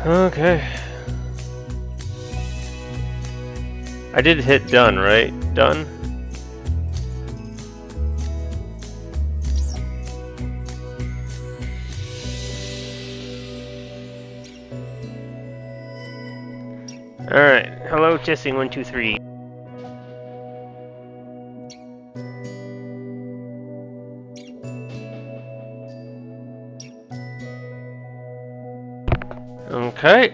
Okay. I did hit done, right? Done? Alright. Hello, testing 1, 2, 3. Okay.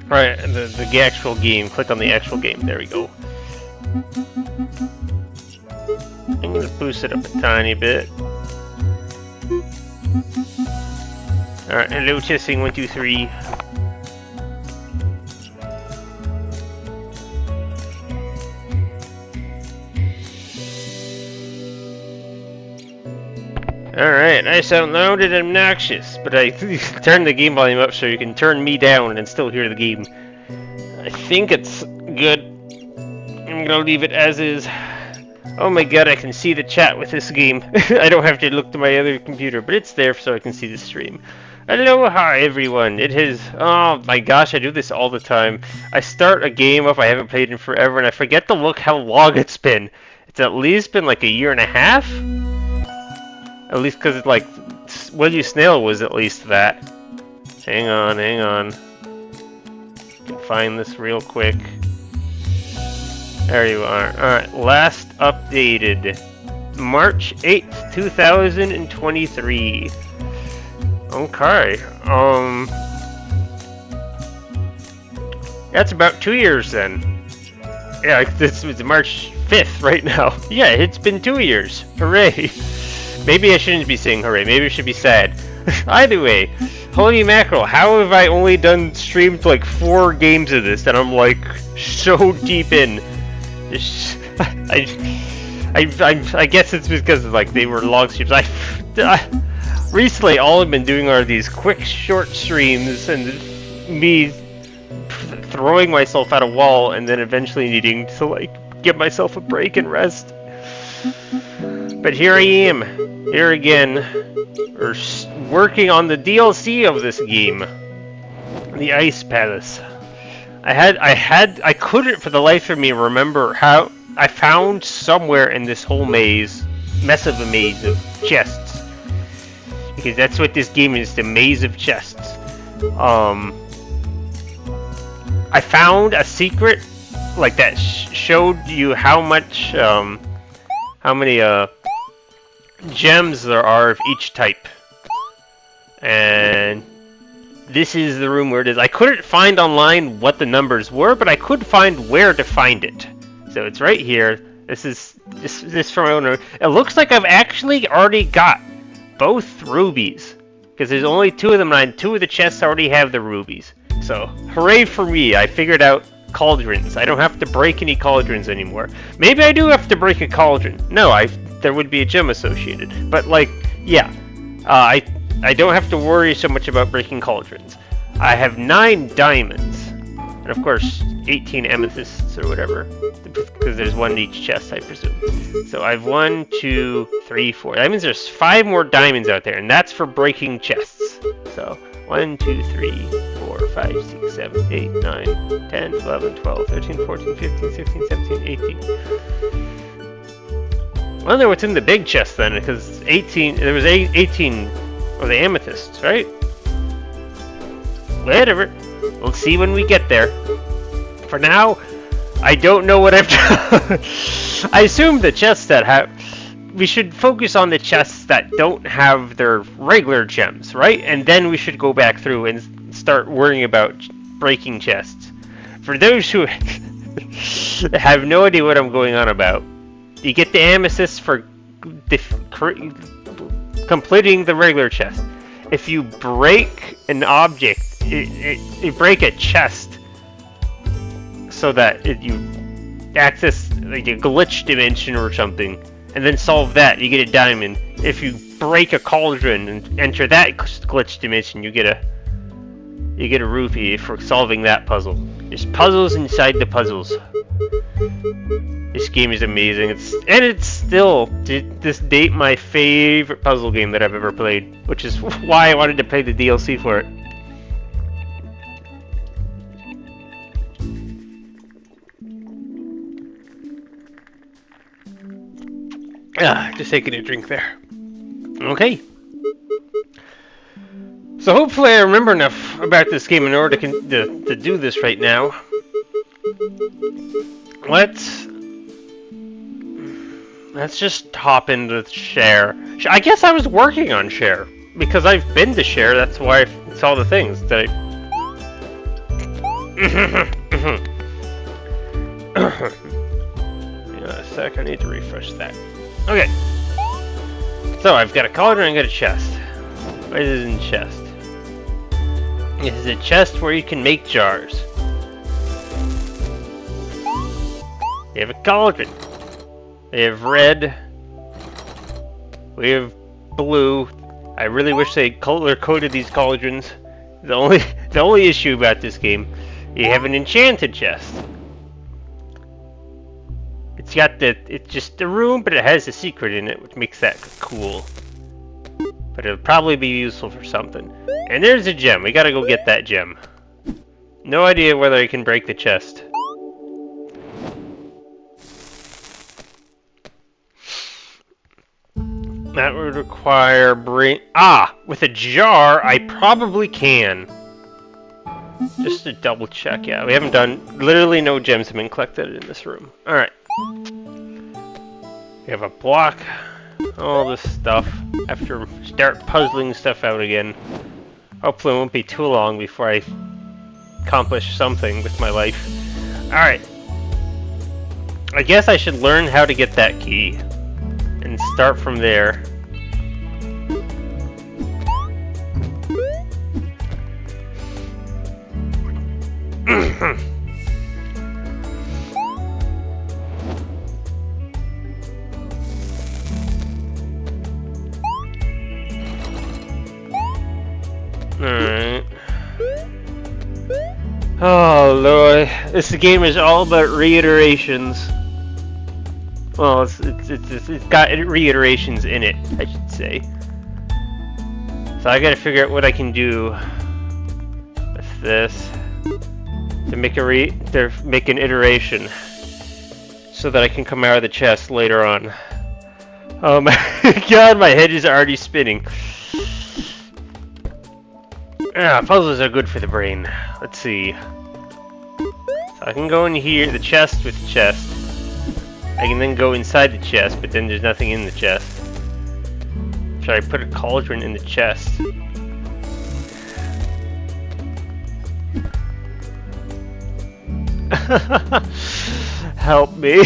Right, the actual game. Click on the actual game. There we go. I'm gonna boost it up a tiny bit. Alright, hello, testing 1, 2, 3. Alright, I sound loud and obnoxious, but I turned the game volume up so you can turn me down and still hear the game. I think it's good. I'm gonna leave it as is. Oh my god, I can see the chat with this game. I don't have to look to my other computer, but it's there so I can see the stream. Aloha everyone, it is, oh my gosh, I do this all the time. I start a game up I haven't played in forever and I forget to look how long it's been. It's at least been like a year and a half? At least because it's like, Will You Snail was at least that. Hang on. Can find this real quick. There you are. Alright, last updated March 8th, 2023. Okay. That's about 2 years then. Yeah, this is March 5th right now. Yeah, it's been 2 years. Hooray. Maybe I shouldn't be saying hooray. Maybe I should be sad. Either way, holy mackerel, how have I only streamed like 4 games of this and I'm like so deep in? I guess it's because like they were long streams. Recently all I've been doing are these quick short streams and me throwing myself at a wall and then eventually needing to like give myself a break and rest. But here I am, here again, working on the DLC of this game, the Ice Palace. I couldn't for the life of me remember how I found somewhere in this whole mess of a maze of chests, because that's what this game is, the maze of chests. I found a secret like that showed you how much, how many gems there are of each type, and this is the room where it is. I couldn't find online what the numbers were, but I could find where to find it. So it's right here. This is from my owner. It looks like I've actually already got both rubies, because there's only 2 of them, and 2 of the chests already have the rubies. So hooray for me! I figured out cauldrons. I don't have to break any cauldrons anymore. Maybe I do have to break a cauldron. No, there would be a gem associated. But like, yeah, I don't have to worry so much about breaking cauldrons. I have 9 diamonds, and of course 18 amethysts or whatever, because there's 1 in each chest, I presume. So I have 1, 2, 3, 4. That means there's 5 more diamonds out there, and that's for breaking chests. So 1, 2, 3, 4, 5, 6, 7, 8, 9, 10, 11, 12, 13, 14, 15, 16, 17, 18. I wonder what's in the big chest then, because there was 18 of the amethysts, right? Whatever. We'll see when we get there. For now, I don't know what I've done. I assume the chests that have... We should focus on the chests that don't have their regular gems, right? And then we should go back through and start worrying about breaking chests. For those who have no idea what I'm going on about, you get the amethyst for completing the regular chest. If you break an object, you break a chest so that you access like a glitch dimension or something, and then solve that, you get a diamond. If you break a cauldron and enter that glitch dimension, you get a rupee for solving that puzzle. There's puzzles inside the puzzles. This game is amazing. It's still, to this date, my favorite puzzle game that I've ever played, which is why I wanted to play the DLC for it. Just taking a drink there. Okay. So hopefully I remember enough about this game in order to do this right now. Let's just hop into Share. I guess I was working on Share because I've been to Share. That's why I saw the things that Hang on a sec, I need to refresh that. Okay. So I've got a cauldron and I got a chest. What is in chest? This is a chest where you can make jars. We have a cauldron. We have red. We have blue. I really wish they color-coded these cauldrons. The only issue about this game, you have an enchanted chest. It's just a room, but it has a secret in it, which makes that cool. But it'll probably be useful for something. And there's a gem. We gotta go get that gem. No idea whether I can break the chest. That would require with a jar, I probably can. Just to double check, yeah. We haven't done, literally no gems have been collected in this room. Alright. We have a block. All this stuff. I have to start puzzling stuff out again. Hopefully it won't be too long before I accomplish something with my life. Alright. I guess I should learn how to get that key. And start from there. Alright. Oh Lord, this game is all about reiterations. Well, it's got reiterations in it, I should say. So I gotta figure out what I can do with this to make an iteration, so that I can come out of the chest later on. Oh my god, my head is already spinning. Puzzles are good for the brain. Let's see. So I can go in here, the chest with the chest. I can then go inside the chest, but then there's nothing in the chest. Should I put a cauldron in the chest? Help me.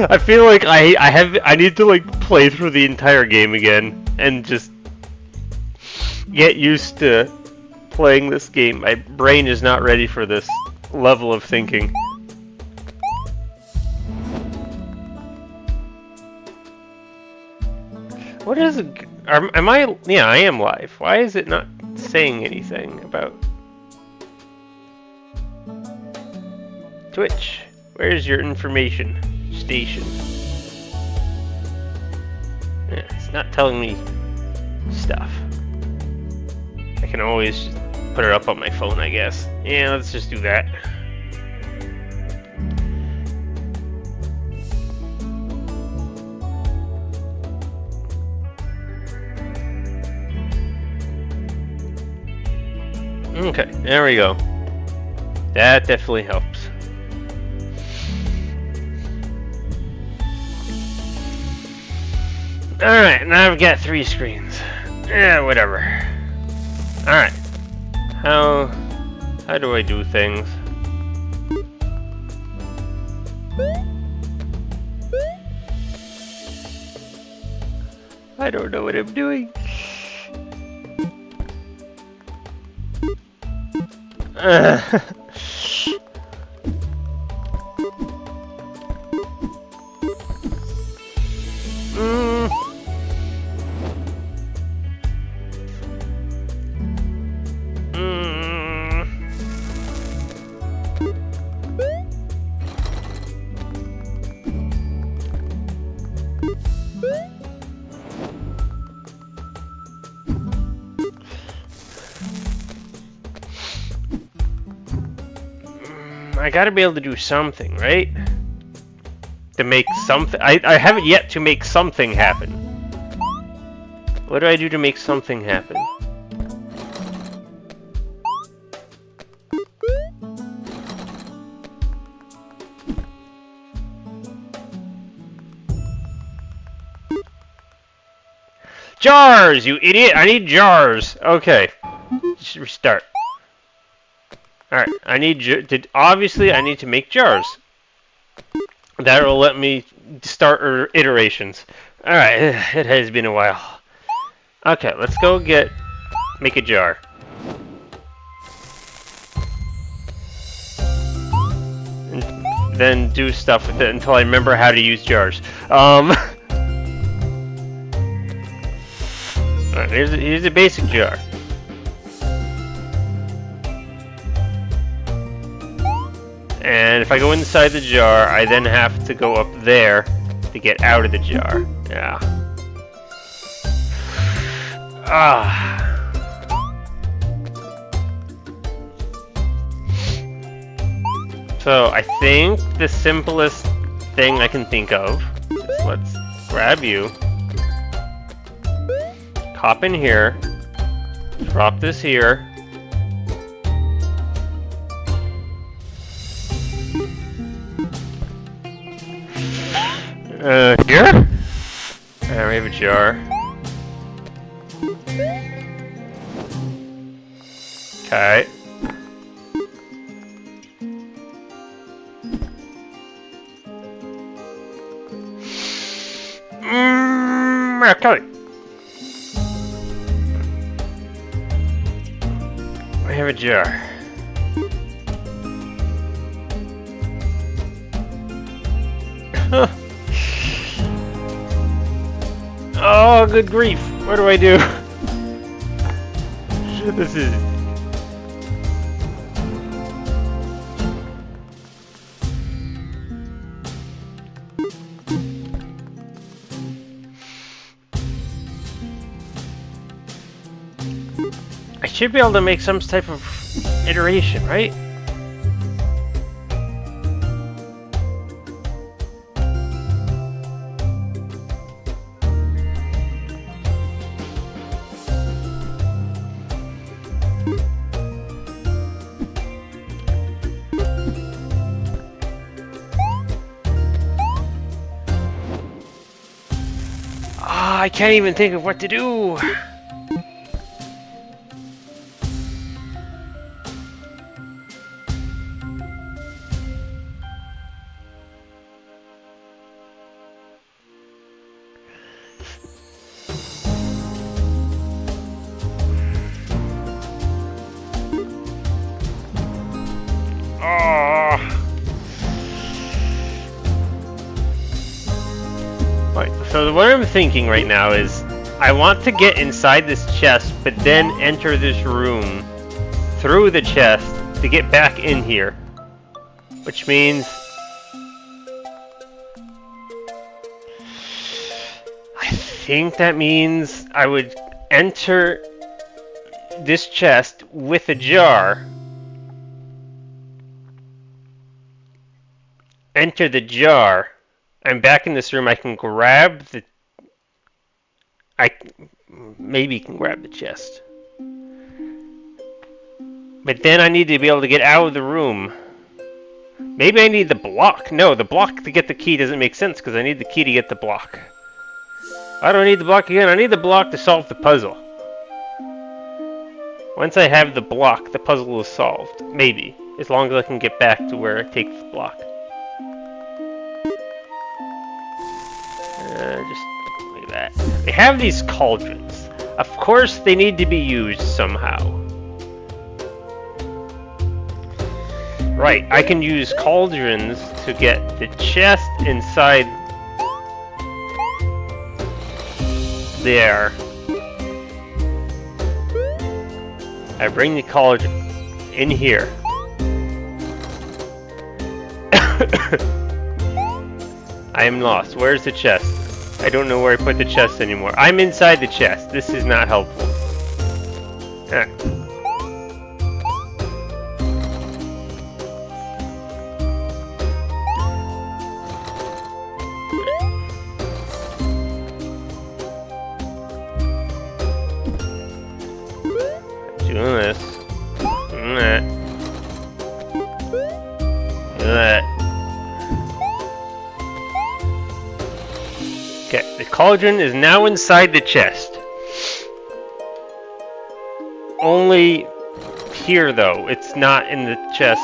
I feel like I need to like play through the entire game again and just get used to playing this game. My brain is not ready for this level of thinking. What is it? Am I? Yeah, I am live. Why is it not saying anything about Twitch? Where's your information station? Yeah, it's not telling me stuff. I can always just put it up on my phone, I guess. Yeah, let's just do that. Okay, there we go. That definitely helps. Alright, now I've got 3 screens. Yeah, whatever. Alright. How do I do things? I don't know what I'm doing. I gotta be able to do something, right? To make something. I haven't yet to make something happen. What do I do to make something happen? Jars, you idiot! I need jars. Okay, just restart. All right, I need obviously I need to make jars. That will let me start iterations. All right, it has been a while. Okay, let's go make a jar. And then do stuff with it until I remember how to use jars. Alright, here's a basic jar. And if I go inside the jar, I then have to go up there to get out of the jar. Yeah. So I think the simplest thing I can think of is let's grab you. Hop in here, drop this here. Here? And we have a jar. Okay. Okay. I have a jar. Oh, good grief. What do I do? Shit, this is... I should be able to make some type of iteration, right? I can't even think of what to do. So what I'm thinking right now is I want to get inside this chest, but then enter this room through the chest to get back in here. Which means I think that means I would enter this chest with a jar. Enter the jar. I'm back in this room. I can grab the... I maybe can grab the chest. But then I need to be able to get out of the room. Maybe I need the block. No, the block to get the key doesn't make sense because I need the key to get the block. I don't need the block again. I need the block to solve the puzzle. Once I have the block, the puzzle is solved. Maybe. As long as I can get back to where I take the block. Just like that. They have these cauldrons. Of course, they need to be used somehow. Right, I can use cauldrons to get the chest inside there. I bring the cauldron in here. I am lost. Where's the chest? I don't know where I put the chest anymore. I'm inside the chest. This is not helpful. Okay, the cauldron is now inside the chest. Only here, though. It's not in the chest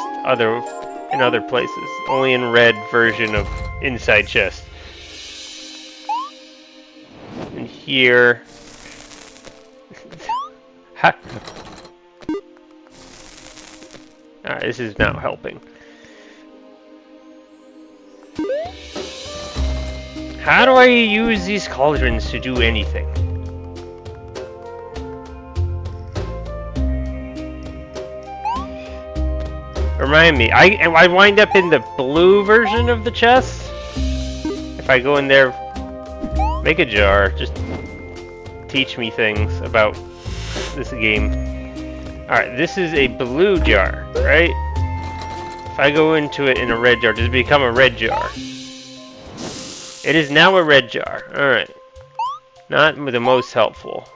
in other places. Only in red version of inside chest. And here... Alright, this is not helping. How do I use these cauldrons to do anything? Remind me, I wind up in the blue version of the chest? If I go in there, make a jar, just teach me things about this game. Alright, this is a blue jar, right? If I go into it in a red jar, does it become a red jar? It is now a red jar. Alright. Not the most helpful.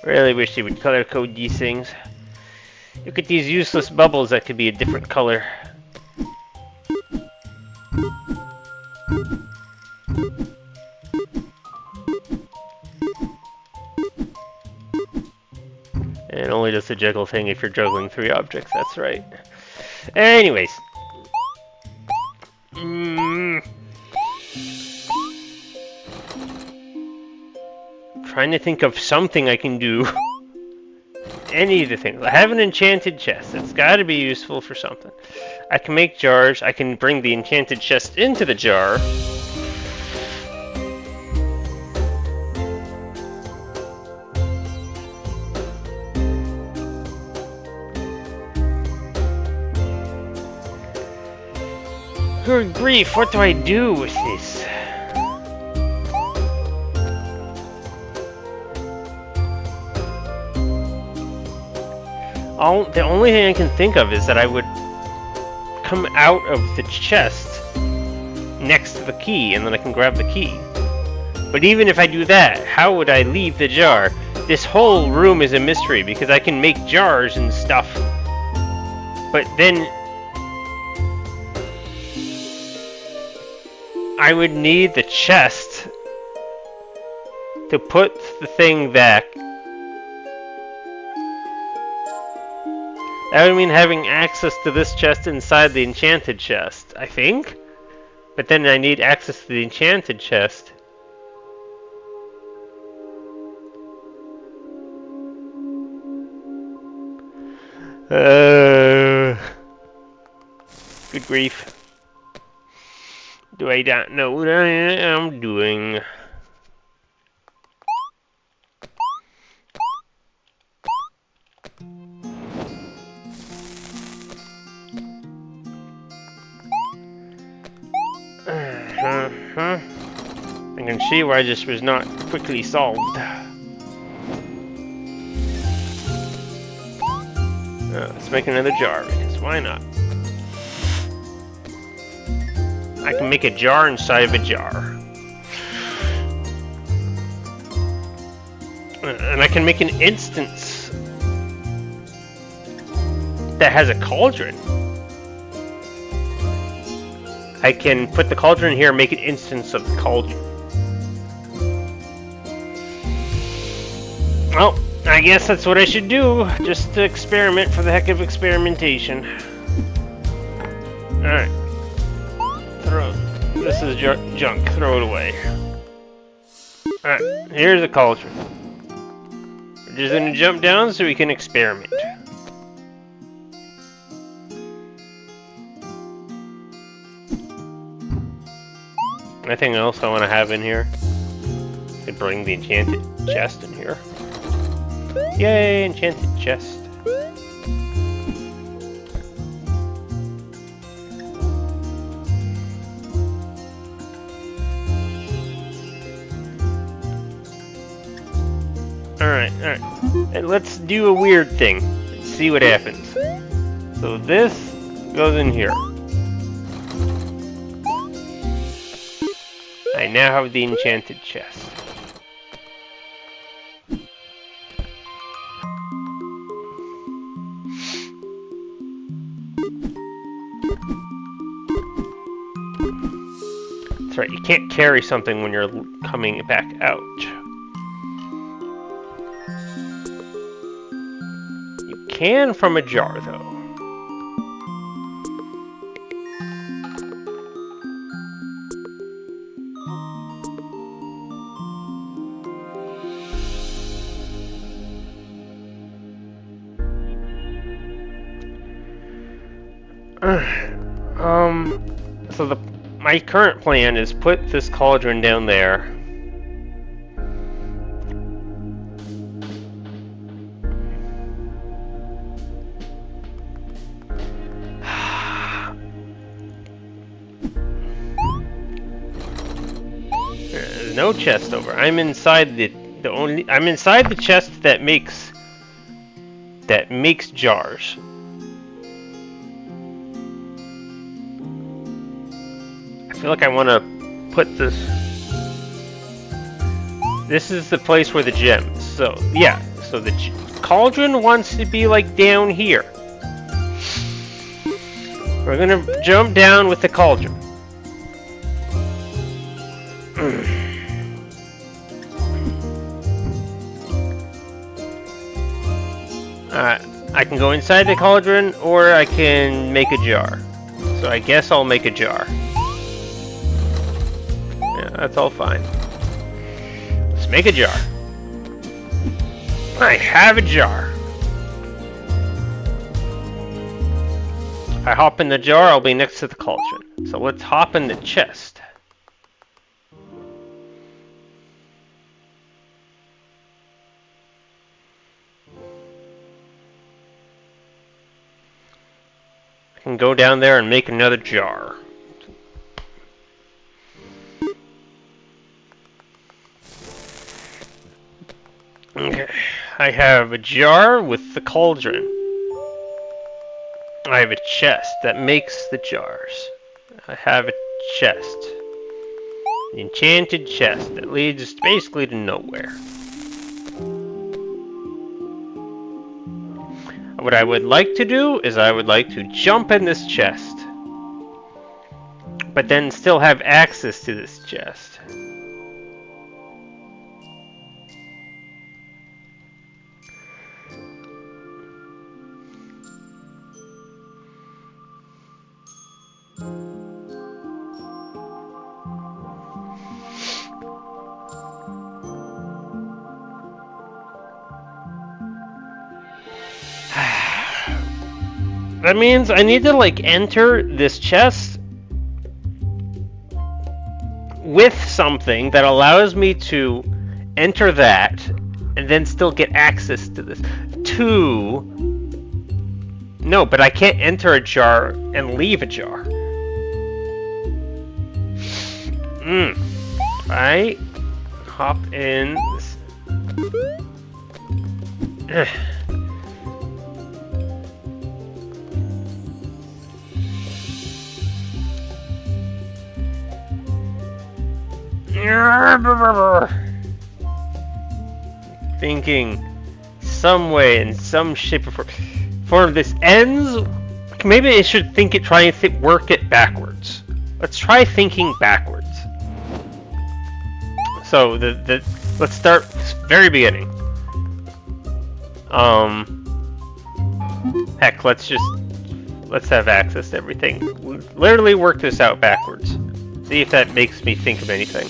Really wish they would color code these things. Look at these useless bubbles that could be a different color. And it only does the juggle thing if you're juggling 3 objects, that's right. Anyways. Trying to think of something I can do. Any of the things. I have an enchanted chest. It's got to be useful for something. I can make jars. I can bring the enchanted chest into the jar. Good grief, what do I do with this? The only thing I can think of is that I would come out of the chest next to the key, and then I can grab the key. But even if I do that, how would I leave the jar? This whole room is a mystery, because I can make jars and stuff. But then... I would need the chest to put the thing back. That would mean having access to this chest inside the enchanted chest, I think? But then I need access to the enchanted chest. Good grief. Do I not know what I am doing? I can see why this was not quickly solved. Let's make another jar, because why not? I can make a jar inside of a jar. And I can make an instance that has a cauldron. I can put the cauldron here and make an instance of the cauldron. Well, I guess that's what I should do. Just to experiment for the heck of experimentation. Alright. This is junk. Throw it away. Alright, here's a cauldron. We're just gonna jump down so we can experiment. Anything else I want to have in here? I could bring the enchanted chest in here. Yay, enchanted chest. Alright. And let's do a weird thing. See what happens. So this goes in here. I now have the enchanted chest. That's right, you can't carry something when you're coming back out. You can from a jar, though. So my current plan is put this cauldron down there. There's no chest over. I'm inside I'm inside the chest that makes jars. I feel like I want to put this... This is the place where the gems... So, yeah. So the cauldron wants to be, like, down here. We're gonna jump down with the cauldron. I can go inside the cauldron, or I can make a jar. So I guess I'll make a jar. Yeah, that's all fine. Let's make a jar. I have a jar. If I hop in the jar, I'll be next to the cauldron. So let's hop in the chest. I can go down there and make another jar. Okay, I have a jar with the cauldron. I have a chest that makes the jars. I have a chest. An enchanted chest that leads basically to nowhere. What I would like to do is I would like to jump in this chest, but then still have access to this chest. That means I need to, like, enter this chest with something that allows me to enter that and then still get access to this. No, but I can't enter a jar and leave a jar. I hop in this. Thinking some way, in some shape or form, this ends. Maybe I should try and work it backwards. Let's try thinking backwards. So let's start very beginning. Heck, let's have access to everything. Literally work this out backwards. See if that makes me think of anything.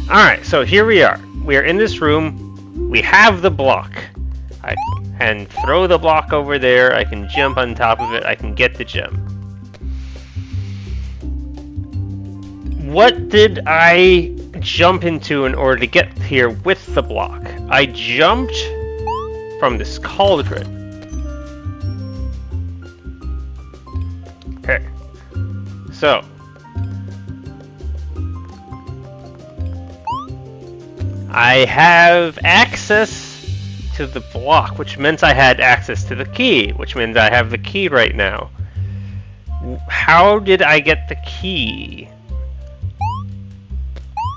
Alright, so here we are. We are in this room. We have the block. I can throw the block over there. I can jump on top of it. I can get the gem. What did I jump into in order to get here with the block? I jumped from this cauldron. Okay. So, I have access to the block, which meant I had access to the key, which means I have the key right now. How did I get the key?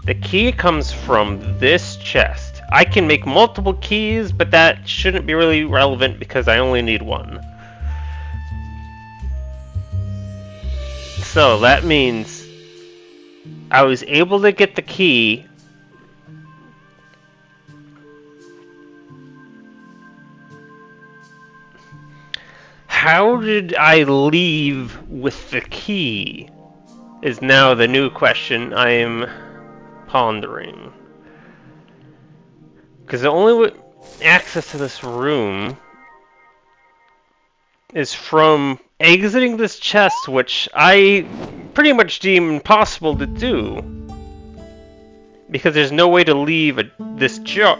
The key comes from this chest. I can make multiple keys, but that shouldn't be really relevant because I only need one. So that means I was able to get the key. How did I leave with the key? Is now the new question I am pondering. Because the only access to this room is from exiting this chest, which I pretty much deem impossible to do. Because there's no way to leave this jar.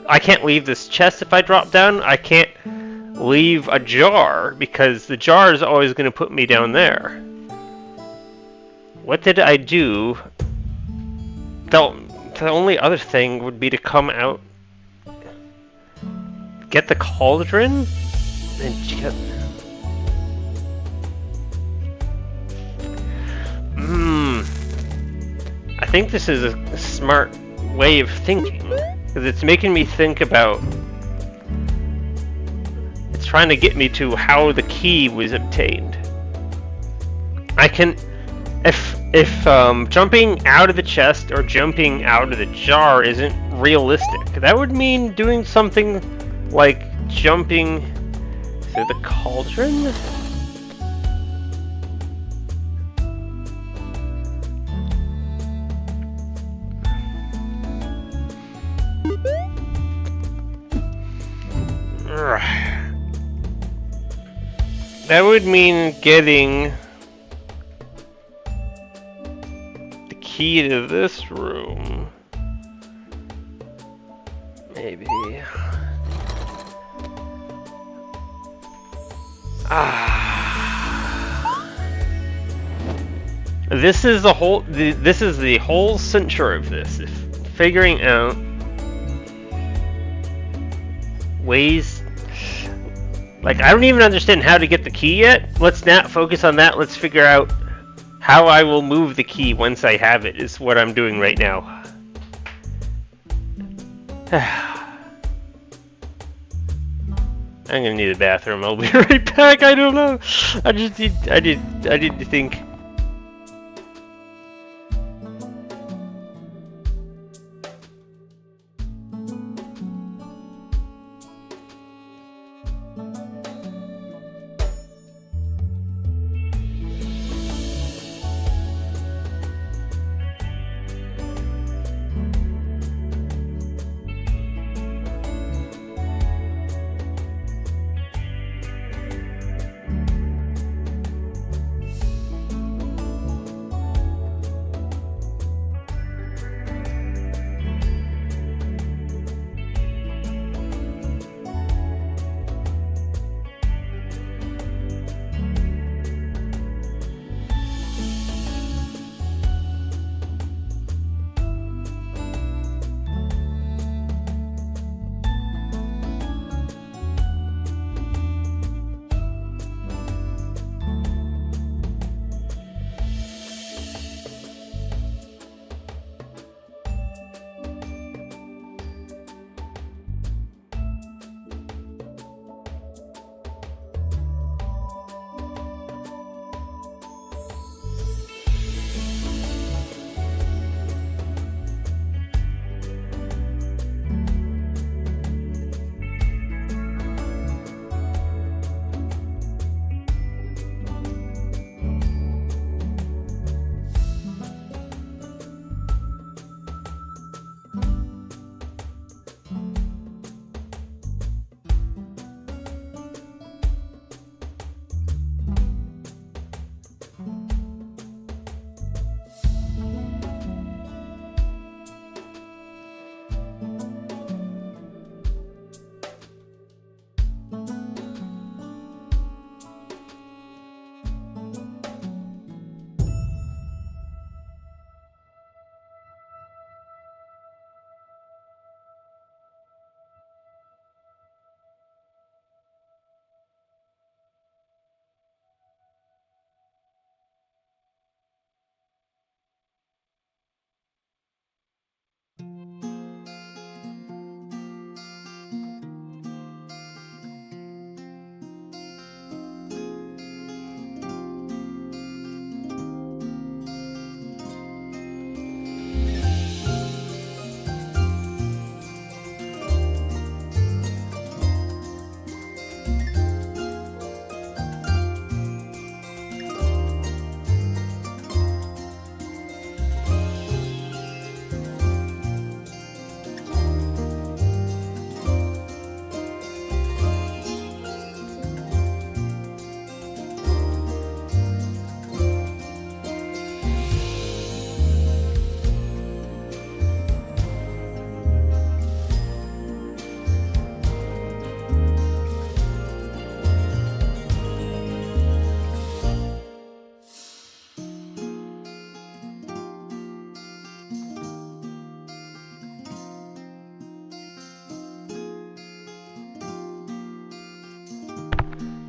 I can't leave this chest if I drop down. I can't leave a jar because the jar is always going to put me down there. What did I do? The only other thing would be to come out, get the cauldron, and get... I think this is a smart way of thinking, because it's making me think about... It's trying to get me to how the key was obtained. I can... If jumping out of the chest or jumping out of the jar isn't realistic, that would mean doing something like jumping through the cauldron? That would mean getting the key to this room. Maybe. This is the whole. This is the whole center of this. Figuring out ways. Like, I don't even understand how to get the key yet. Let's not focus on that. Let's figure out how I will move the key once I have it, is what I'm doing right now. I'm gonna need a bathroom. I'll be right back. I don't know. I need to think.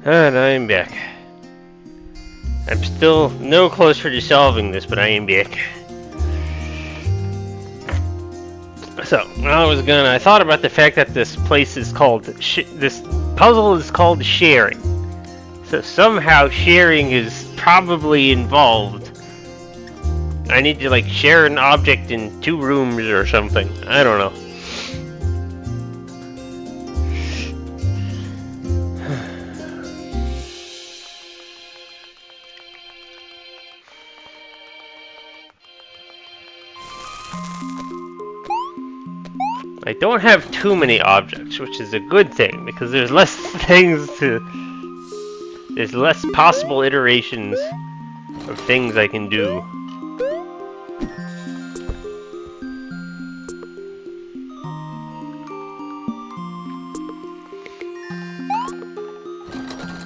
And I'm back. I'm still no closer to solving this, but I am back. So, I thought about the fact that this place is called, this puzzle is called sharing. So somehow sharing is probably involved. I need to like share an object in 2 rooms or something. I don't know. I don't have too many objects, which is a good thing, because there's less there's less possible iterations of things I can do.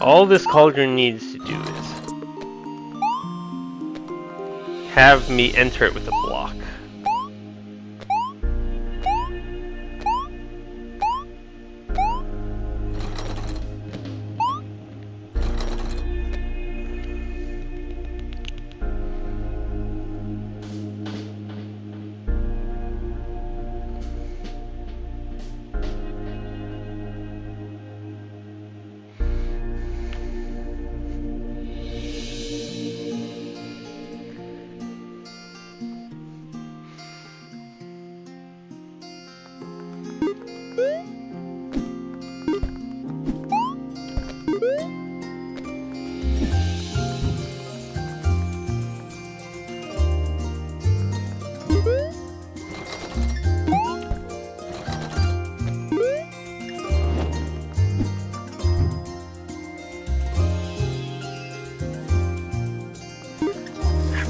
All this cauldron needs to do is have me enter it with a block.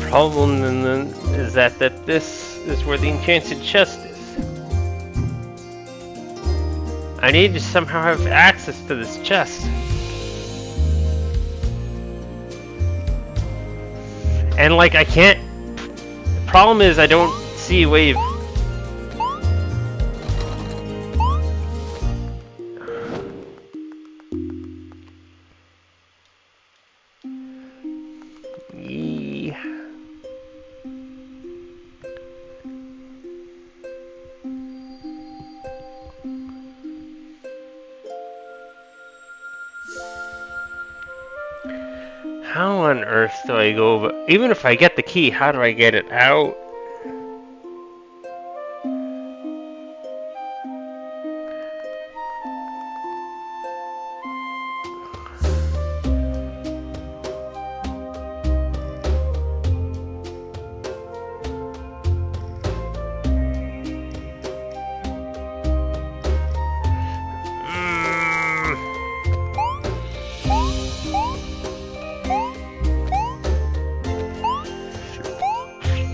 Problem then is that this is where the enchanted chest is. I need to somehow have access to this chest. And like I can't. The problem is I don't see a way of. How on earth do I go over? Even if I get the key, how do I get it out?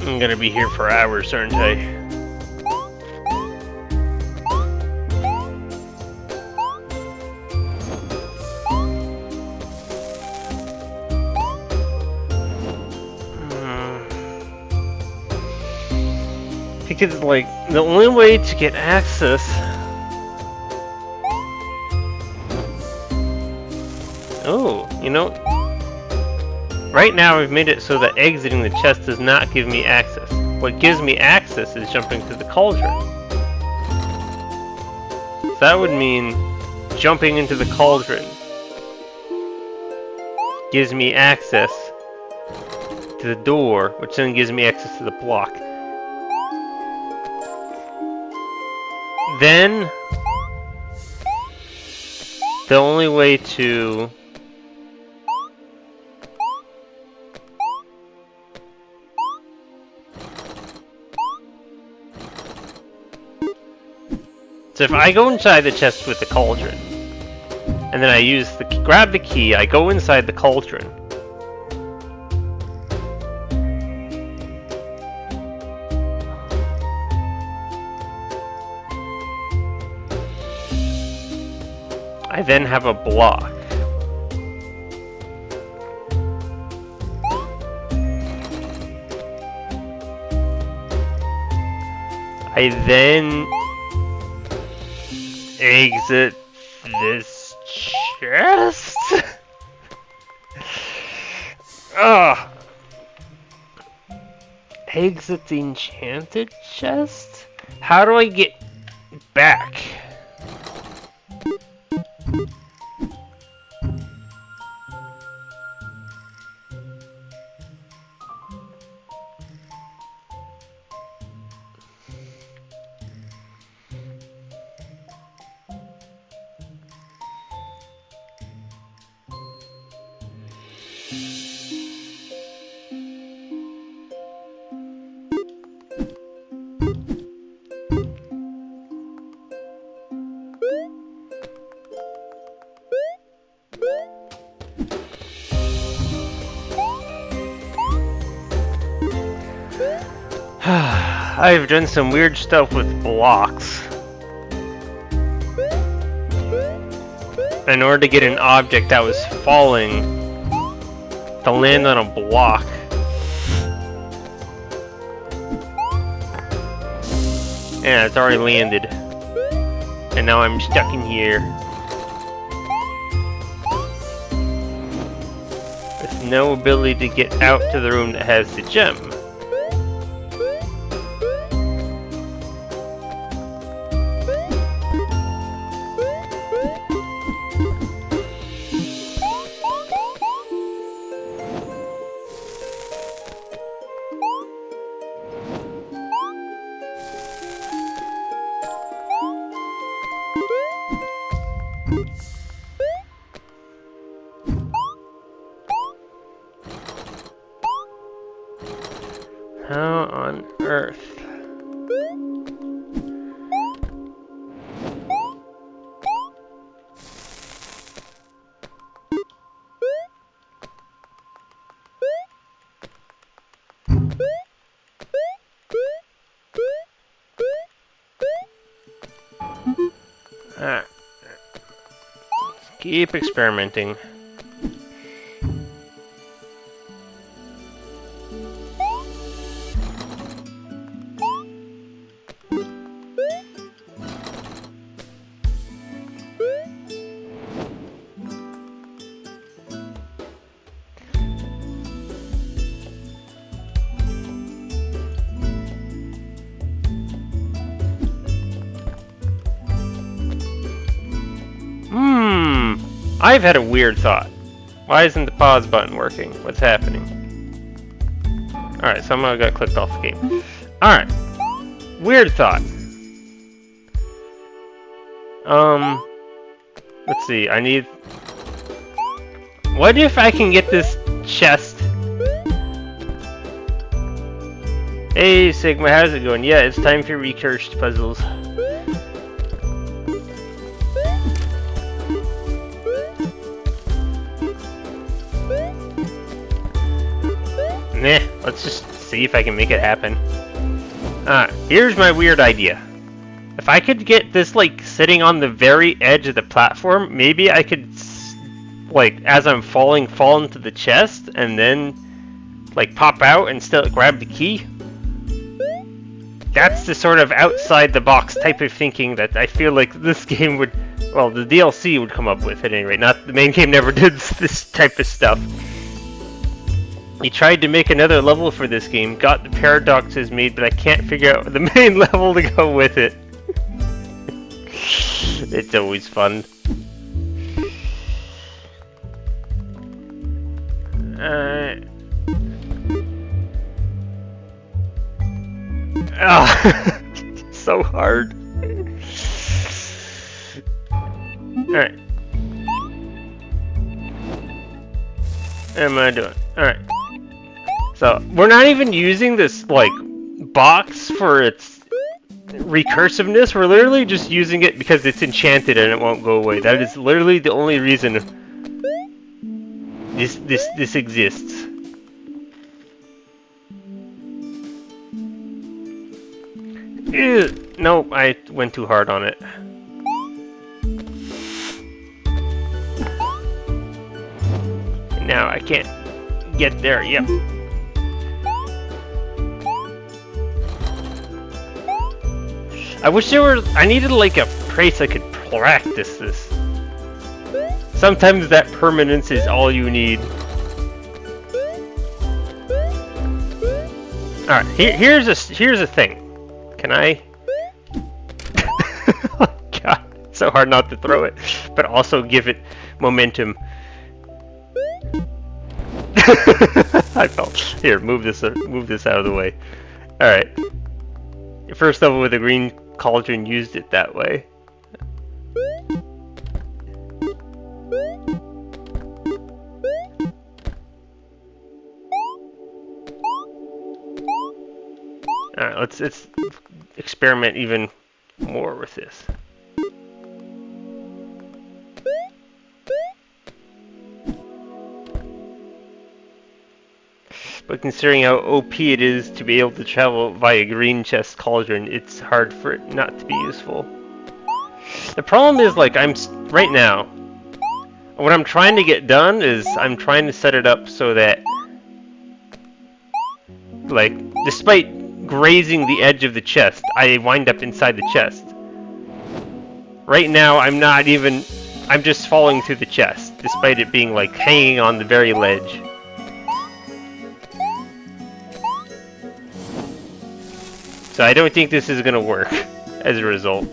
I'm gonna be here for hours, aren't I? Because, like, the only way to get access... Oh, you know... Right now I've made it so that exiting the chest does not give me access. What gives me access is jumping to the cauldron. So that would mean jumping into the cauldron gives me access to the door, which then gives me access to the block. Then the only way to So if I go inside the chest with the cauldron, and then I grab the key, I go inside the cauldron. I then have a block. I then exit this chest? Ugh! Exit the enchanted chest? How do I get back? I've done some weird stuff with blocks. In order to get an object that was falling to land on a block. Yeah, it's already landed. And now I'm stuck in here. With no ability to get out to the room that has the gem. How on earth? Alright. Keep experimenting. I've had a weird thought. Why isn't the pause button working? What's happening? Alright, somehow I got clicked off the game. Alright. Weird thought. Let's see, I need... What if I can get this chest? Hey Sigma, how's it going? Yeah, it's time for Recursed puzzles. Nah, let's just see if I can make it happen. Here's my weird idea. If I could get this, like, sitting on the very edge of the platform, maybe I could, like, as I'm falling, fall into the chest, and then, like, pop out and still grab the key. That's the sort of outside-the-box type of thinking that I feel like this game would, well, the DLC would come up with at any rate. Not the main game never did this type of stuff. He tried to make another level for this game, got the paradoxes made, but I can't figure out the main level to go with it. It's always fun. So hard. Alright. What am I doing? Alright. So, we're not even using this, like, box for its recursiveness. We're literally just using it because it's enchanted and it won't go away. That is literally the only reason this exists. Ew. Nope, I went too hard on it. Now I can't get there. Yep. I wish there were... I needed like a place I could practice this. Sometimes that permanence is all you need. Alright, here's a thing. Can I? Oh, God, it's so hard not to throw it, but also give it momentum. I felt. Here, move this out of the way. All right. First level with a green cauldron used it that way. All right, let's experiment even more with this. But considering how OP it is to be able to travel via green chest cauldron, it's hard for it not to be useful. The problem is, like, right now, what I'm trying to get done is I'm trying to set it up so that, like, despite grazing the edge of the chest, I wind up inside the chest. Right now, I'm just falling through the chest, despite it being, like, hanging on the very ledge. So I don't think this is gonna work as a result.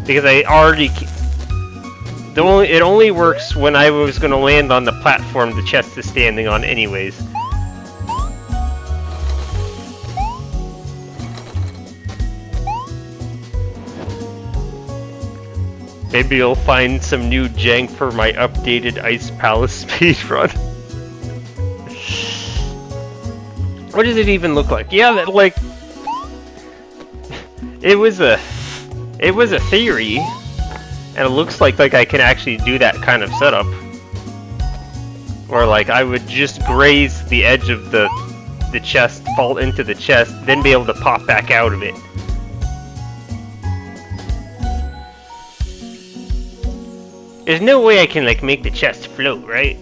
Because I already... It only works when I was gonna land on the platform the chest is standing on anyways. Maybe you'll find some new jank for my updated Ice Palace speedrun. What does it even look like? Yeah, that, like... It was a theory, and it looks like I can actually do that kind of setup. Or like I would just graze the edge of the chest, fall into the chest, then be able to pop back out of it. There's no way I can, like, make the chest float, right?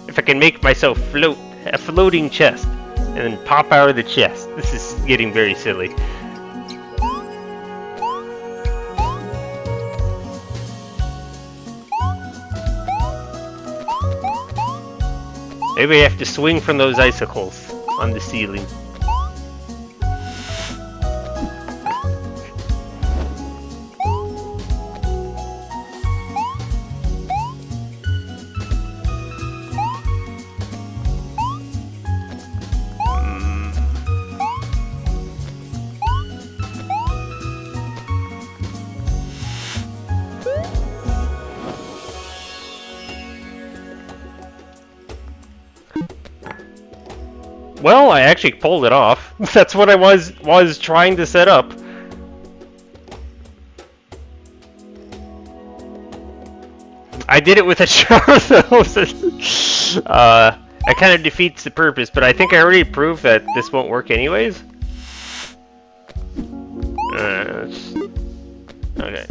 If I can make myself float, a floating chest, and then pop out of the chest. This is getting very silly. Maybe I have to swing from those icicles on the ceiling. Well, I actually pulled it off. That's what I was trying to set up. I did it with a shower though. That kind of defeats the purpose, but I think I already proved that this won't work anyways. Okay.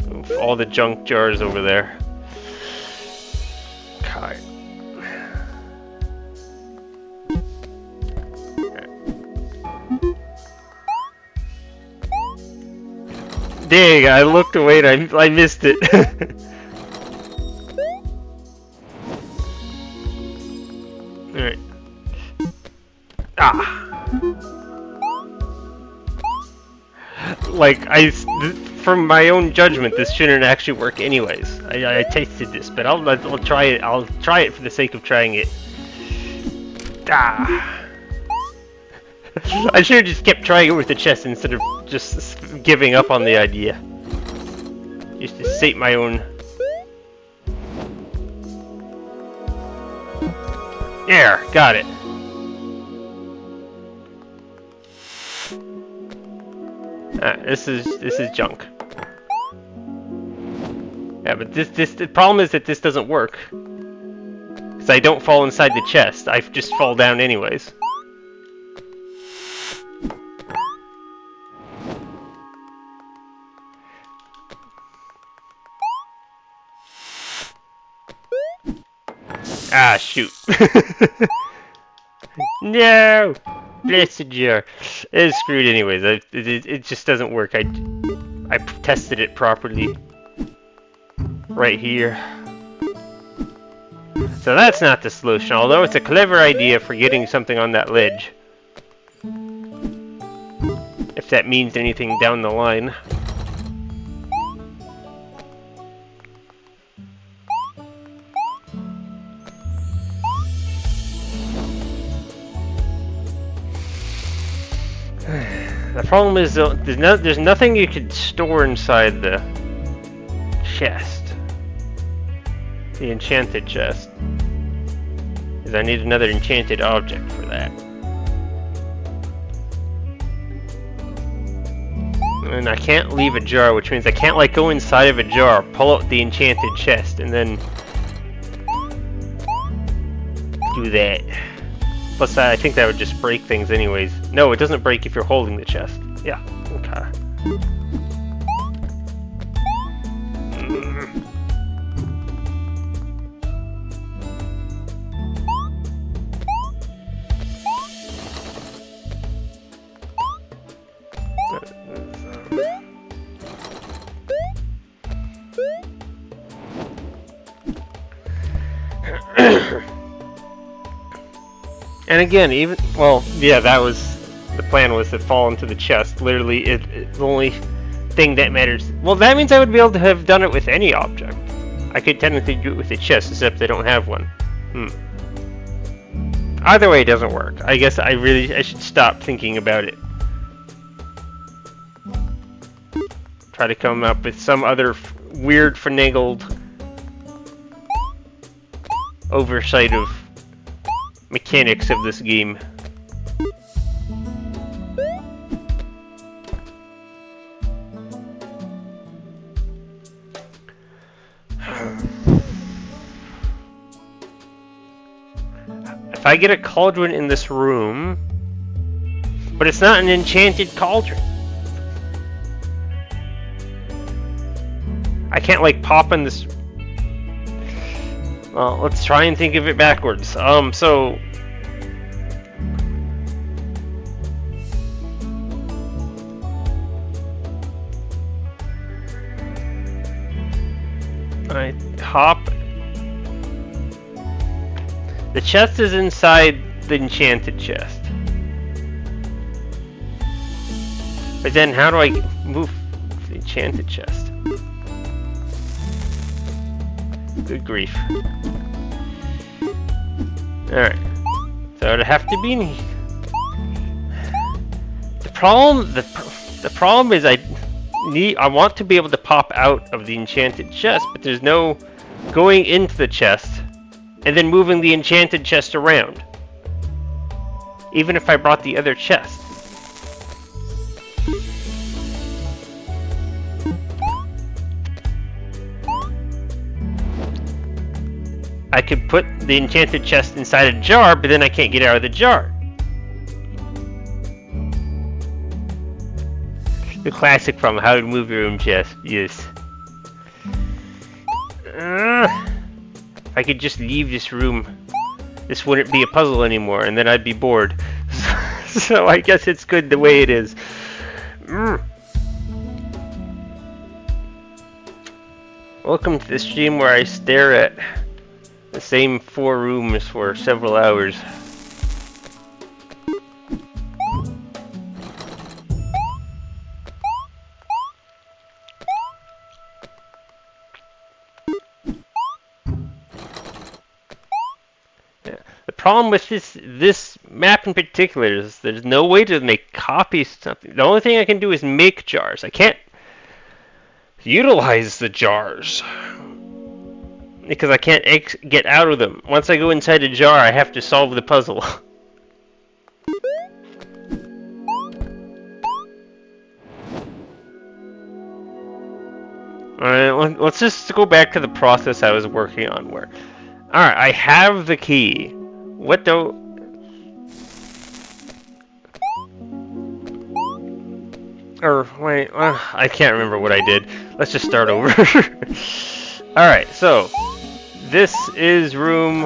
Move all the junk jars over there. God. Dang, I looked away and I missed it. Alright. Ah. Like, from my own judgment, this shouldn't actually work anyways. I tasted this, but I'll try it. I'll try it for the sake of trying it. Ah. I should have just kept trying it with the chest instead of just giving up on the idea. Just to sate my own... There, got it. This is junk. Yeah, but the problem is that this doesn't work. Because I don't fall inside the chest, I just fall down anyways. Ah, shoot. No! Blessed jar. It's screwed anyways. It just doesn't work. I tested it properly. Right here. So that's not the solution, although it's a clever idea for getting something on that ledge. If that means anything down the line. The problem is there's nothing you could store inside the chest. The enchanted chest. Because I need another enchanted object for that. And I can't leave a jar, which means I can't like go inside of a jar, pull out the enchanted chest, and then do that. Plus, I think that would just break things anyways. No, it doesn't break if you're holding the chest. Yeah, okay. And again, even, well, yeah, that was, the plan was to fall into the chest. Literally, it's the only thing that matters. Well, that means I would be able to have done it with any object. I could technically do it with a chest, except I don't have one. Either way, it doesn't work. I guess I should stop thinking about it. Try to come up with some other weird, finagled oversight of mechanics of this game. If I get a cauldron in this room, but it's not an enchanted cauldron. I can't like pop in this. Well, let's try and think of it backwards. So I hop. The chest is inside the enchanted chest. But then how do I move the enchanted chest? Good grief. Alright. So it'd have to be in here. The problem is I want to be able to pop out of the enchanted chest, but there's no going into the chest and then moving the enchanted chest around. Even if I brought the other chest. I could put the enchanted chest inside a jar, but then I can't get out of the jar. The classic problem, how to move your own chest, yes. If I could just leave this room, this wouldn't be a puzzle anymore, and then I'd be bored. So I guess it's good the way it is. Welcome to the stream where I stare at the same 4 rooms for several hours. Yeah. The problem with this map in particular is there's no way to make copies of something. The only thing I can do is make jars. I can't utilize the jars. Because I can't get out of them. Once I go inside a jar, I have to solve the puzzle. Alright, let's just go back to the process I was working on. Alright, I have the key. What do... Or, wait, I can't remember what I did. Let's just start over. Alright, so... This is room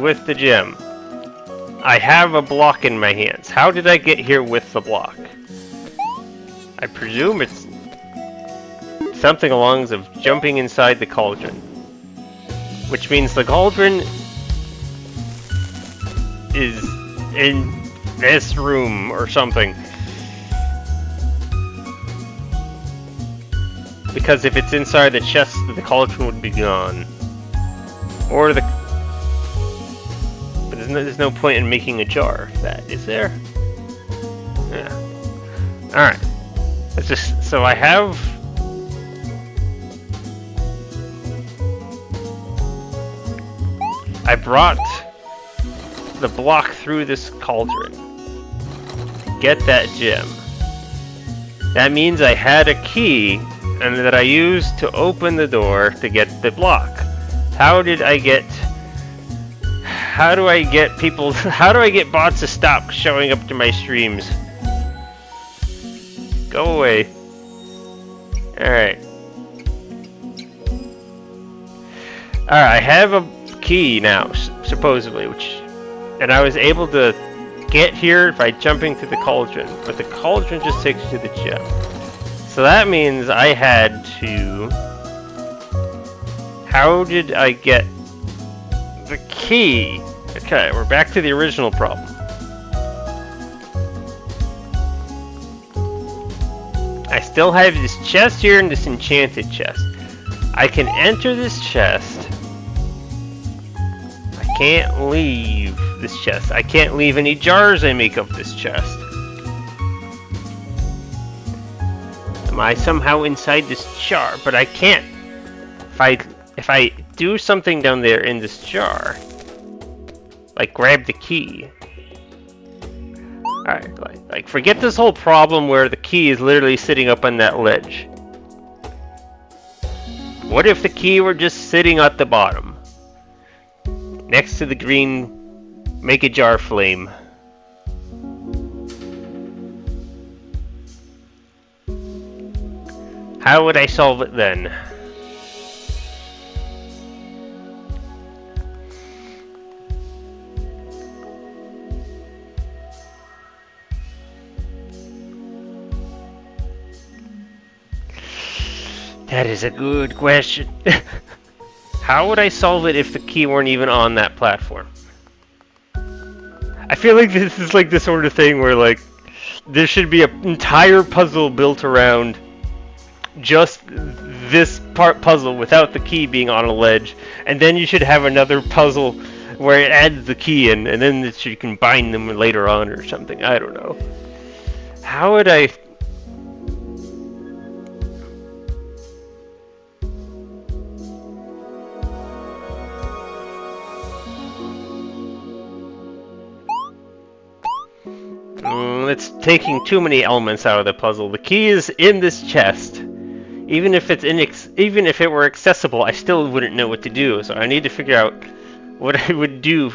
with the gem. I have a block in my hands. How did I get here with the block? I presume it's something along the lines of jumping inside the cauldron. Which means the cauldron is in this room or something. Because if it's inside the chest, the cauldron would be gone. Or the... But there's no point in making a jar of that, is there? Yeah. Alright. Let's just... So I have... I brought the block through this cauldron to get that gem. That means I had a key and that I used to open the door to get the block. How do I get people, how do I get bots to stop showing up to my streams? Go away. Alright. Alright, I have a key now, supposedly, and I was able to get here by jumping through the cauldron, but the cauldron just takes you to the gem. So that means I had to... How did I get the key? Okay, we're back to the original problem. I still have this chest here and this enchanted chest. I can enter this chest. I can't leave this chest. I can't leave any jars I make of this chest. Am I somehow inside this jar? But I can't. If I do something down there in this jar, like grab the key. Alright, like forget this whole problem where the key is literally sitting up on that ledge. What if the key were just sitting at the bottom? Next to the green make a jar flame. How would I solve it then? That is a good question. How would I solve it if the key weren't even on that platform? I feel like this is like the sort of thing where like there should be an entire puzzle built around just this puzzle without the key being on a ledge, and then you should have another puzzle where it adds the key in, and then you can combine them later on or something. I don't know. How would I... It's taking too many elements out of the puzzle. The key is in this chest. Even if it were accessible, I still wouldn't know what to do. So I need to figure out what I would do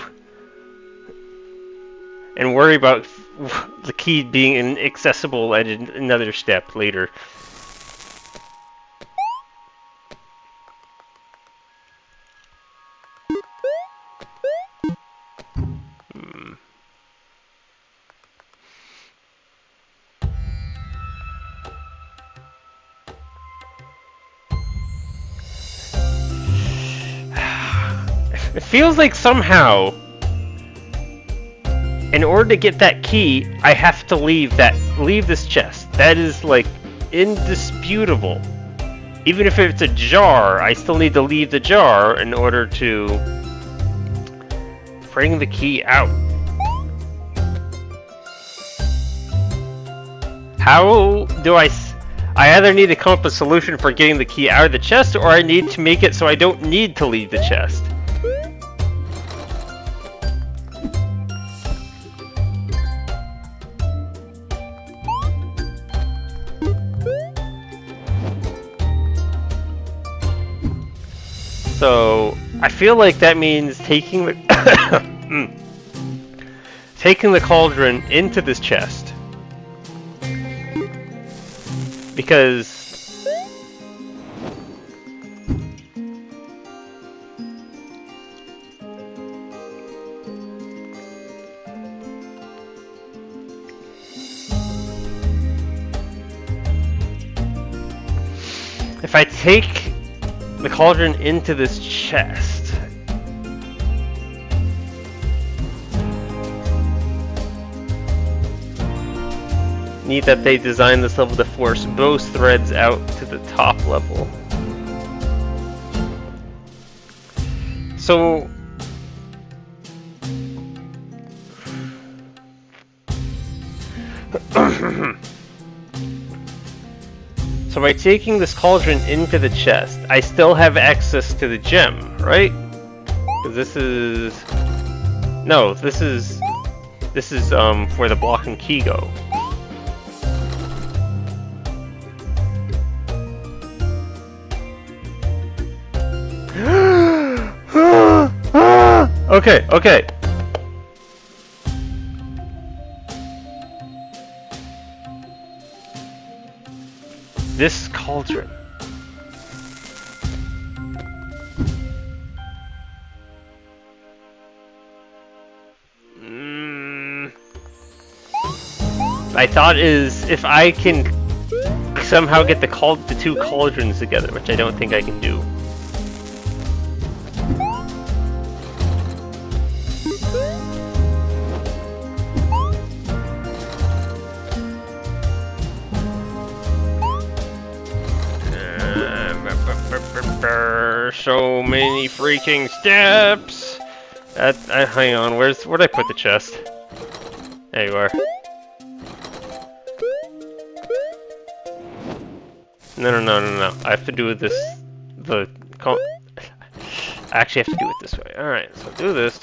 and worry about the key being inaccessible at another step later. It feels like somehow, in order to get that key, I have to leave this chest. That is like indisputable. Even if it's a jar, I still need to leave the jar in order to bring the key out. How do I either need to come up with a solution for getting the key out of the chest, or I need to make it so I don't need to leave the chest. So I feel like that means taking the taking the cauldron into this chest, because If I take the cauldron into this chest, neat that they designed this level to force both threads out to the top level. So so by taking this cauldron into the chest, I still have access to the gem, right? Because this is... No, this is where the block and key go. Okay, okay. This cauldron. My thought is if I can somehow get the two cauldrons together, which I don't think I can do. So many freaking steps. Hang on, where'd I put the chest? There you are. No. I have to do this. I actually have to do it this way. Alright, so do this.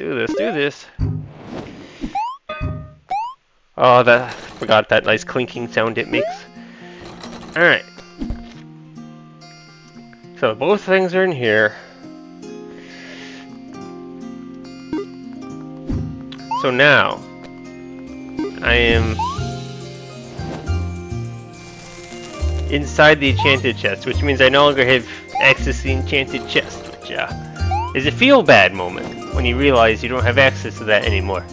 Oh, I forgot that nice clinking sound it makes. Alright. So both things are in here. So now, I am inside the enchanted chest, which means I no longer have access to the enchanted chest, which is a feel-bad moment when you realize you don't have access to that anymore.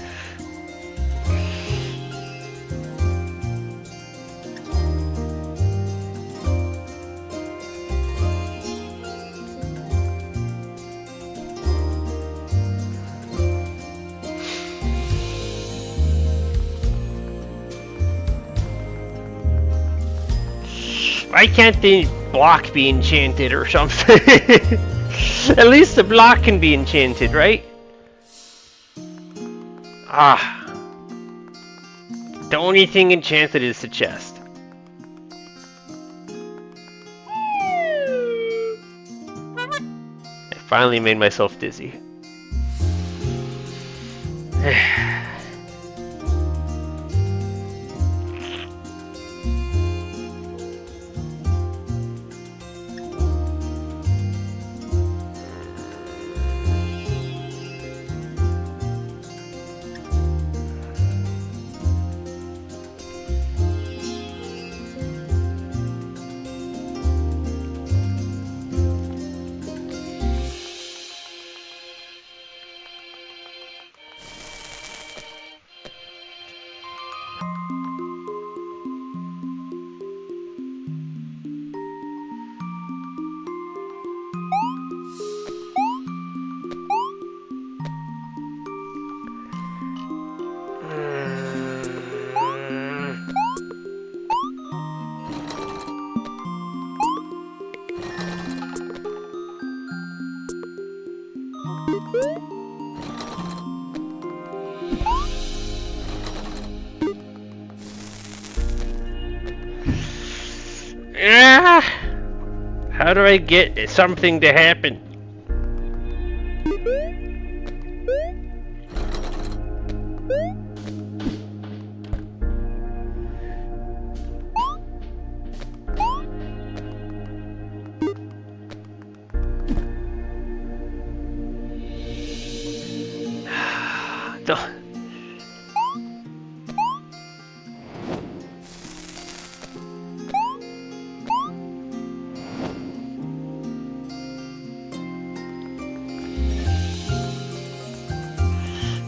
Why can't the block be enchanted or something? At least the block can be enchanted, right? Ah. The only thing enchanted is the chest. I finally made myself dizzy. How do I get something to happen?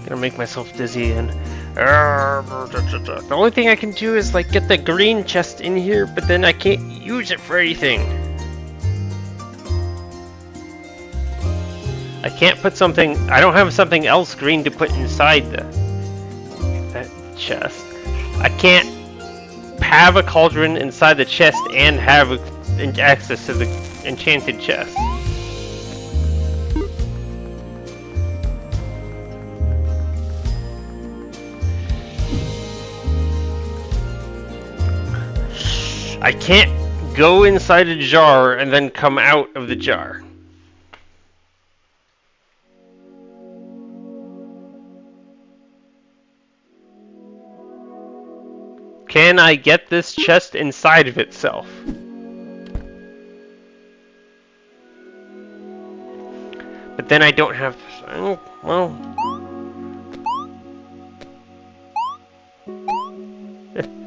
Gonna make myself dizzy and the only thing I can do is like get the green chest in here, but then I can't use it for anything. I can't put something... I don't have something else green to put inside that chest. I can't have a cauldron inside the chest and have access to the enchanted chest. I can't go inside a jar and then come out of the jar. Can I get this chest inside of itself? But then I don't have... Oh, well...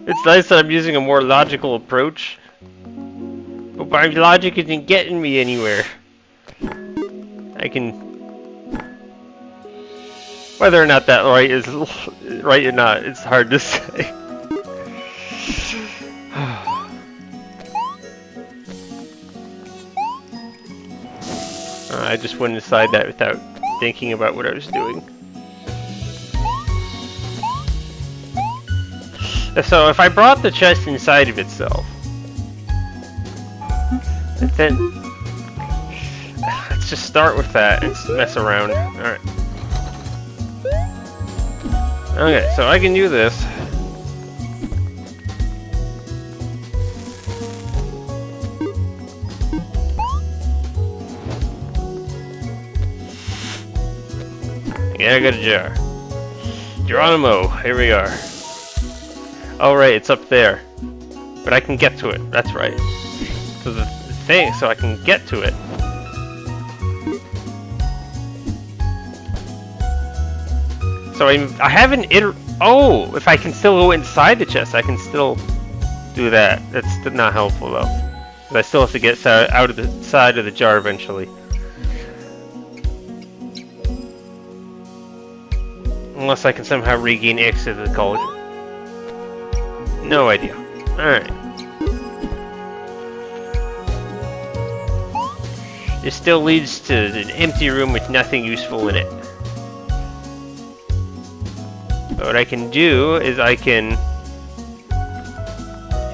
It's nice that I'm using a more logical approach. But my logic isn't getting me anywhere. I can... Whether or not that is right or not, it's hard to say. I just went inside that without thinking about what I was doing. So if I brought the chest inside of itself, then let's just start with that and mess around. Alright. Okay, so I can do this. Yeah, I got a jar. Geronimo, here we are. Oh right, it's up there. But I can get to it, that's right. So the thing, so I can get to it. So I haven't oh, if I can still go inside the chest, I can still do that. That's not helpful though. But I still have to get out of the side of the jar eventually. Unless I can somehow regain access to the cauldron. No idea. Alright. This still leads to an empty room with nothing useful in it. But what I can do is I can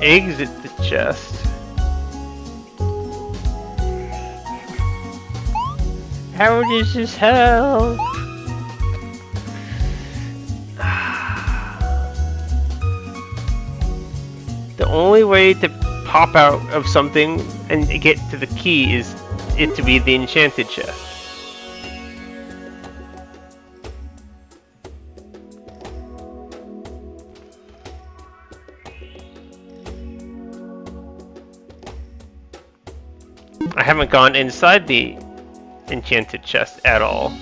exit the chest. How does this help? The only way to pop out of something and get to the key is it to be the enchanted chest. I haven't gone inside the enchanted chest at all.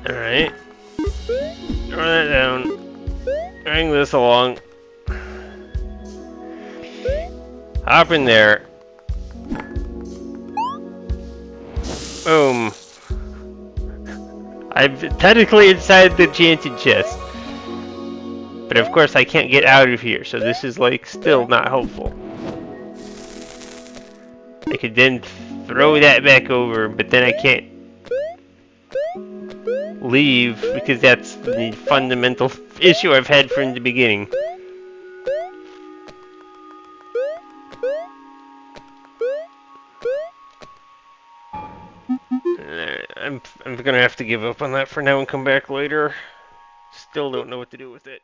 Alright. Throw that down. Bring this along. Hop in there. Boom. I'm technically inside the enchanted chest. But of course I can't get out of here, so this is like still not helpful. I could then throw that back over, but then I can't leave because that's the fundamental issue I've had from the beginning. I'm gonna have to give up on that for now and come back later. Still don't know what to do with it.